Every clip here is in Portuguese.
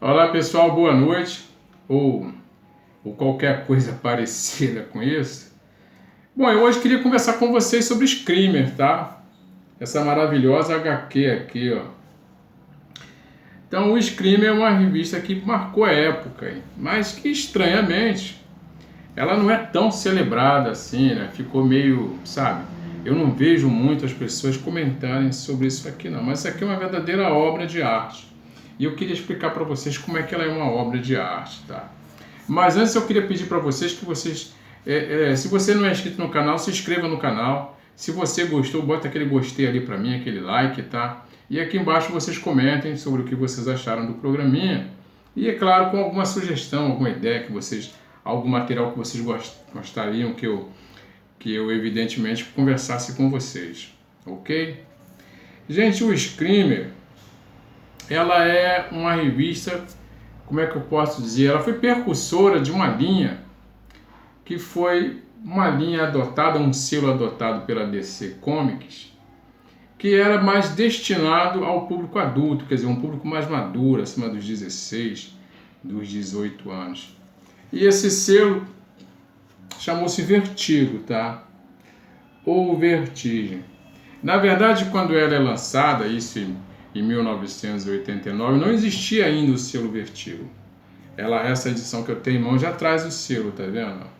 Olá pessoal, boa noite, ou qualquer coisa parecida com isso. Bom, eu hoje queria conversar com vocês sobre Screamer, tá? Essa maravilhosa HQ aqui, ó. Então, o Screamer é uma revista que marcou a época, mas que estranhamente ela não é tão celebrada assim, né? Ficou meio, sabe? Eu não vejo muitas pessoas comentarem sobre isso aqui não, mas isso aqui é uma verdadeira obra de arte. E eu queria explicar para vocês como é que ela é uma obra de arte, tá? Mas antes eu queria pedir para vocês que se você não é inscrito no canal, se inscreva no canal. Se você gostou, bota aquele gostei ali para mim, aquele like, tá? E aqui embaixo vocês comentem sobre o que vocês acharam do programinha. E é claro, com alguma sugestão, alguma ideia que vocês, algum material que vocês gostariam que eu evidentemente conversasse com vocês, ok? Gente, o Screamer, ela é uma revista, como é que eu posso dizer? Ela foi precursora de uma linha que foi uma linha adotada, um selo adotado pela DC Comics, que era mais destinado ao público adulto, quer dizer, um público mais maduro, acima dos 16, dos 18 anos. E esse selo chamou-se Vertigo, tá? Ou Vertigem. Na verdade, quando ela é lançada, isso em 1989, não existia ainda o selo Vertigo. Essa edição que eu tenho em mão já traz o selo, tá vendo?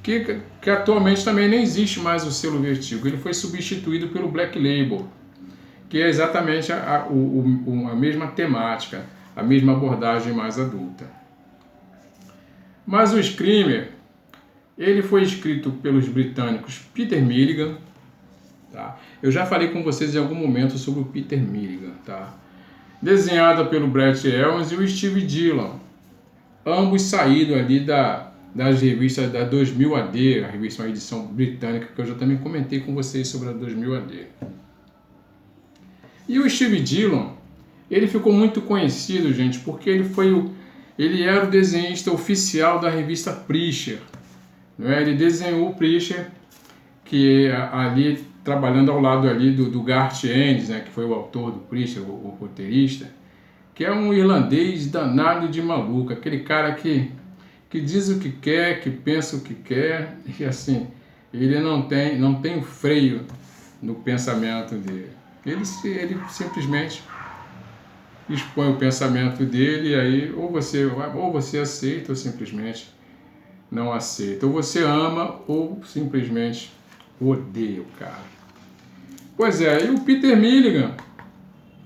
Que atualmente também nem existe mais o selo Vertigo. Ele foi substituído pelo Black Label, que é exatamente a mesma temática, a mesma abordagem mais adulta. Mas o Screamer, ele foi escrito pelos britânicos Peter Milligan, tá? Eu já falei com vocês em algum momento sobre o Peter Milligan, tá? Desenhada pelo Brett Owens e o Steve Dillon, ambos saídos ali das revistas da 2000 AD, a revista, uma edição britânica, que eu já também comentei com vocês sobre a 2000 AD. E o Steve Dillon, ele ficou muito conhecido, gente, porque ele era o desenhista oficial da revista Preacher, não é? Ele desenhou o Preacher, que ali trabalhando ao lado ali do Garth Ennis, né, que foi o autor do Preacher, o roteirista, que é um irlandês danado de maluco, aquele cara que diz o que quer, que pensa o que quer, e assim, ele não tem freio no pensamento dele. Ele simplesmente expõe o pensamento dele, e aí ou você aceita ou simplesmente não aceita. Ou você ama ou simplesmente odeia o cara. Pois é, e o Peter Milligan,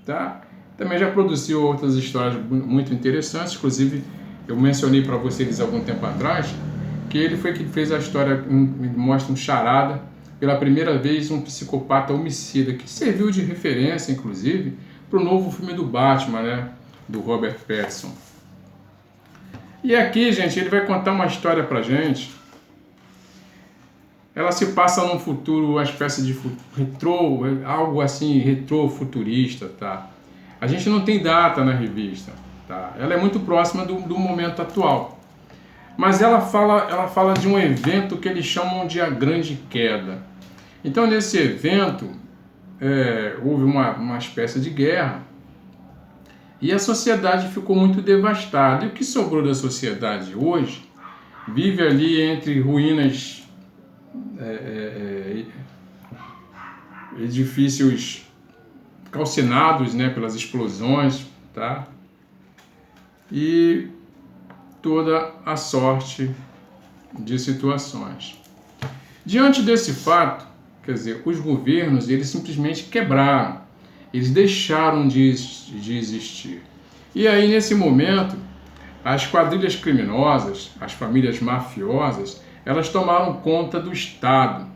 tá? Também já produziu outras histórias muito interessantes, inclusive eu mencionei para vocês algum tempo atrás que ele foi que fez a história, mostra um charada, pela primeira vez um psicopata homicida, que serviu de referência, inclusive, para o novo filme do Batman, né, do Robert Pattinson. E aqui, gente, ele vai contar uma história pra gente. Ela se passa num futuro, uma espécie de retrô, algo assim, retrô-futurista, tá? A gente não tem data na revista, tá? Ela é muito próxima do momento atual. Mas ela fala de um evento que eles chamam de a Grande Queda. Então, nesse evento, houve uma espécie de guerra e a sociedade ficou muito devastada. E o que sobrou da sociedade hoje vive ali entre ruínas, edifícios calcinados, né, pelas explosões, tá? E toda a sorte de situações. Diante desse fato, quer dizer, os governos, eles simplesmente quebraram, eles deixaram de existir. E aí, nesse momento, as quadrilhas criminosas, as famílias mafiosas, elas tomaram conta do Estado.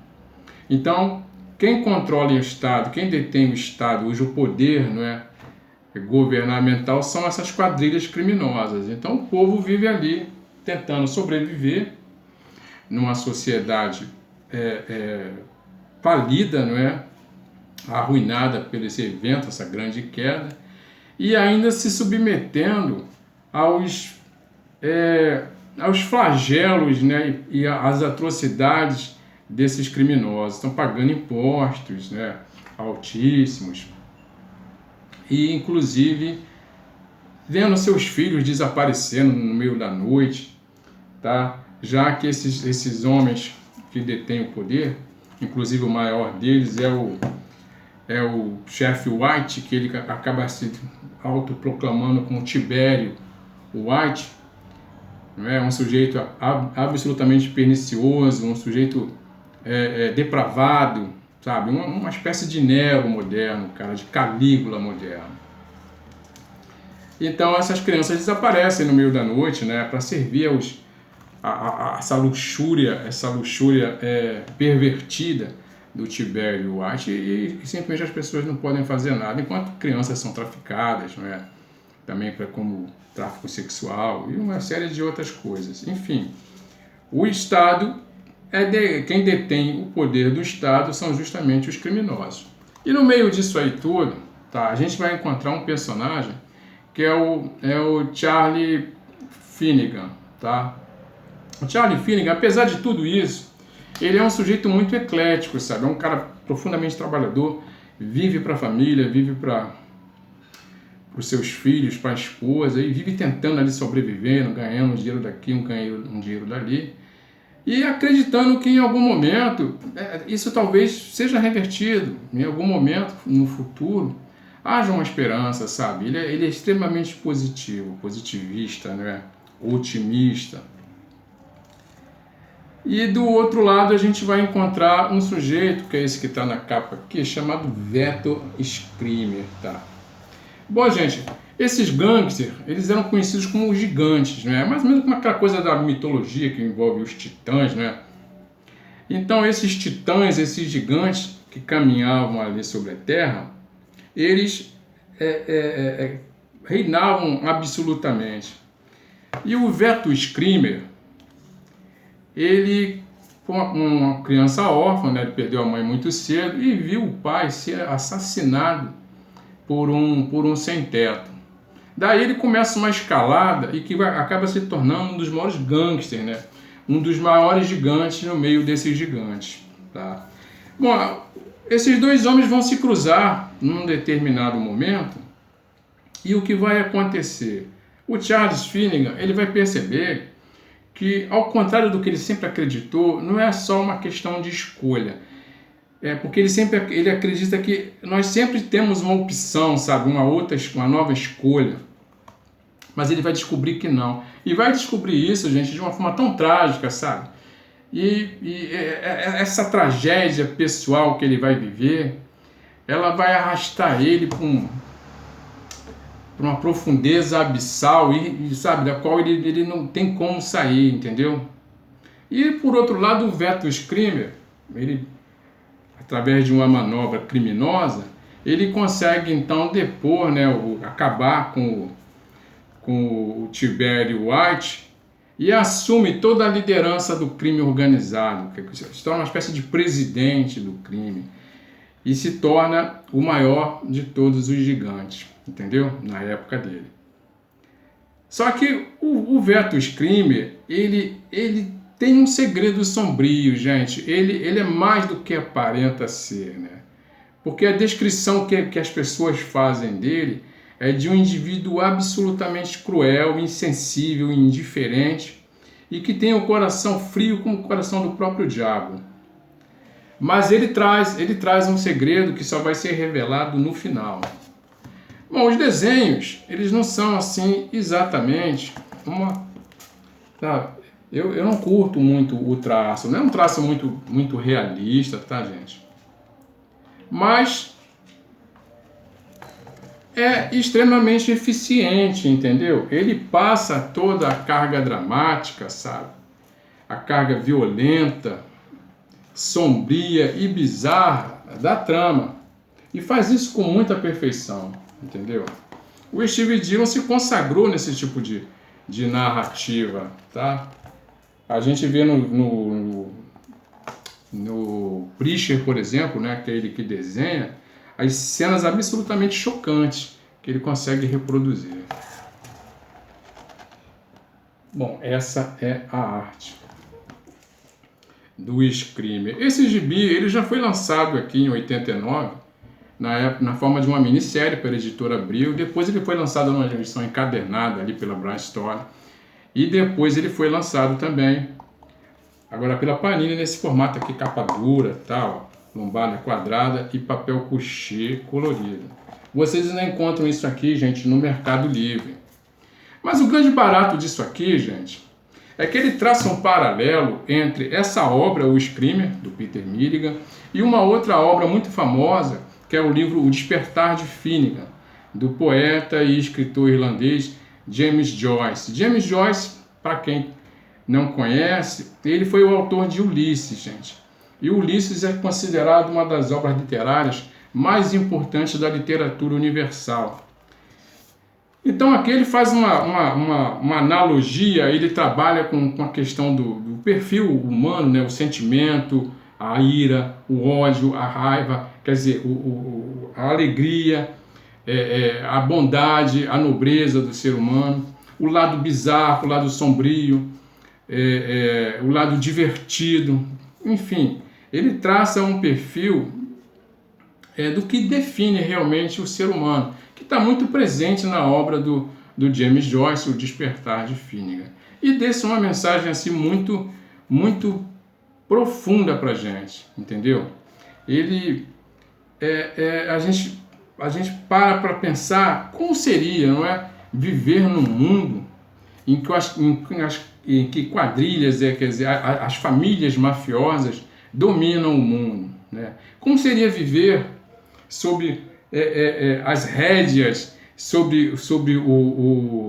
Então, quem controla o Estado, quem detém o Estado, hoje o poder, não é, governamental, são essas quadrilhas criminosas. Então, o povo vive ali tentando sobreviver numa sociedade falida, não é? Arruinada por esse evento, essa grande queda, e ainda se submetendo aos flagelos, né? E às atrocidades desses criminosos. Estão pagando impostos, né? Altíssimos, e inclusive vendo seus filhos desaparecendo no meio da noite, tá? Já que esses homens que detêm o poder, inclusive o maior deles é o chefe White, que ele acaba se autoproclamando como Tibério White, não é? Um sujeito absolutamente pernicioso, um sujeito depravado, sabe? Uma espécie de Nero moderno, cara, de Calígula moderno. Então essas crianças desaparecem no meio da noite, né, para servir essa luxúria pervertida do Tibério White e simplesmente as pessoas não podem fazer nada, enquanto crianças são traficadas, não é? Também como tráfico sexual e uma série de outras coisas. Enfim, o Estado quem detém o poder do Estado são justamente os criminosos. E no meio disso aí tudo, tá, a gente vai encontrar um personagem que é o Charlie Finnegan, tá? O Charlie Finnegan, apesar de tudo isso, ele é um sujeito muito eclético, sabe? É um cara profundamente trabalhador, vive para a família, vive para os seus filhos, para a esposa, e vive tentando ali sobrevivendo, ganhando um dinheiro daqui, um dinheiro dali, e acreditando que em algum momento isso talvez seja revertido, em algum momento no futuro haja uma esperança, sabe? Ele é extremamente positivo, positivista, né? Otimista. E do outro lado a gente vai encontrar um sujeito, que é esse que está na capa aqui, chamado Veto Screamer, tá? Bom, gente, esses gangsters, eles eram conhecidos como gigantes, né? Mais ou menos como aquela coisa da mitologia que envolve os titãs, né? Então esses titãs, esses gigantes que caminhavam ali sobre a Terra, eles reinavam absolutamente. E o Veto Screamer, ele foi uma criança órfã, né? Ele perdeu a mãe muito cedo e viu o pai ser assassinado por um sem-teto. Daí ele começa uma escalada e que acaba se tornando um dos maiores gangsters, né? Um dos maiores gigantes no meio desses gigantes, tá? Bom, esses dois homens vão se cruzar num determinado momento e o que vai acontecer? O Charles Finnegan, ele vai perceber que, ao contrário do que ele sempre acreditou, não é só uma questão de escolha. Porque ele acredita que nós sempre temos uma opção, sabe? Uma nova escolha. Mas ele vai descobrir que não. E vai descobrir isso, gente, de uma forma tão trágica, sabe? E essa tragédia pessoal que ele vai viver, ela vai arrastar ele para uma profundeza abissal e sabe, da qual ele não tem como sair, entendeu? E por outro lado, o Veto Screamer, ele, através de uma manobra criminosa, ele consegue então depor, né, acabar com o Tibério White e assume toda a liderança do crime organizado, que se torna uma espécie de presidente do crime e se torna o maior de todos os gigantes, entendeu? Na época dele. Só que o Veto Screamer, ele tem um segredo sombrio, gente. Ele é mais do que aparenta ser, né? Porque a descrição que as pessoas fazem dele é de um indivíduo absolutamente cruel, insensível, indiferente e que tem o coração frio como o coração do próprio diabo. Mas ele traz um segredo que só vai ser revelado no final. Bom, os desenhos, eles não são assim exatamente uma... Tá? Eu não curto muito o traço, não é um traço muito realista, tá, gente? Mas é extremamente eficiente, entendeu? Ele passa toda a carga dramática, sabe? A carga violenta, sombria e bizarra da trama. E faz isso com muita perfeição, entendeu? O Steve Dillon se consagrou nesse tipo de narrativa, tá? A gente vê no Preacher, por exemplo, né, que é ele que desenha, as cenas absolutamente chocantes que ele consegue reproduzir. Bom, essa é a arte do Screamer. Esse gibi ele já foi lançado aqui em 89 na forma de uma minissérie pela editora Abril. Depois ele foi lançado numa edição encadernada ali pela Brainstorm. E depois ele foi lançado também, agora pela Panini, nesse formato aqui, capa dura, tal, lombada quadrada e papel couché colorido. Vocês ainda encontram isso aqui, gente, no Mercado Livre. Mas o grande barato disso aqui, gente, é que ele traça um paralelo entre essa obra, O Screamer, do Peter Milligan, e uma outra obra muito famosa, que é o livro O Despertar de Finnegan, do poeta e escritor irlandês James Joyce. James Joyce, para quem não conhece, ele foi o autor de Ulisses, gente. E Ulisses é considerado uma das obras literárias mais importantes da literatura universal. Então aqui ele faz uma analogia, ele trabalha com a questão do perfil humano, né? O sentimento, a ira, o ódio, a raiva, quer dizer, a alegria, a bondade, a nobreza do ser humano, o lado bizarro, o lado sombrio, o lado divertido, enfim, ele traça um perfil do que define realmente o ser humano, que está muito presente na obra do James Joyce, O Despertar de Finnegan. E deixa uma mensagem assim muito, muito profunda para a gente, entendeu? Ele, a gente para pensar como seria, não é, viver num mundo em que quadrilhas, quer dizer, as famílias mafiosas dominam o mundo, né? Como seria viver sob as rédeas, sobre o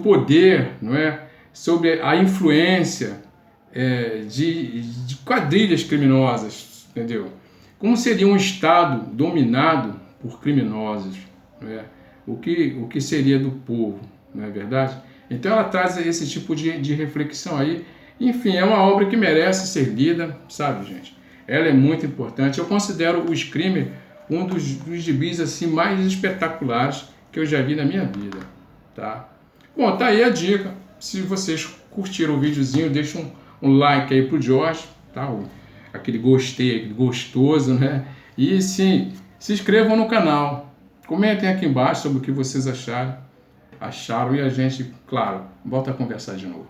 poder, não é? Sobre a influência de quadrilhas criminosas, entendeu? Como seria um Estado dominado por criminosos, não é? O que seria do povo, não é verdade? Então ela traz esse tipo de reflexão aí. Enfim, é uma obra que merece ser lida, sabe, gente? Ela é muito importante. Eu considero o Screamer um dos gibis assim, mais espetaculares que eu já vi na minha vida, tá? Bom, tá aí a dica. Se vocês curtiram o videozinho, deixa um like aí pro Jorge, tá? Aquele gostei, aquele gostoso, né? E sim, se inscrevam no canal. Comentem aqui embaixo sobre o que vocês acharam e a gente, claro, volta a conversar de novo.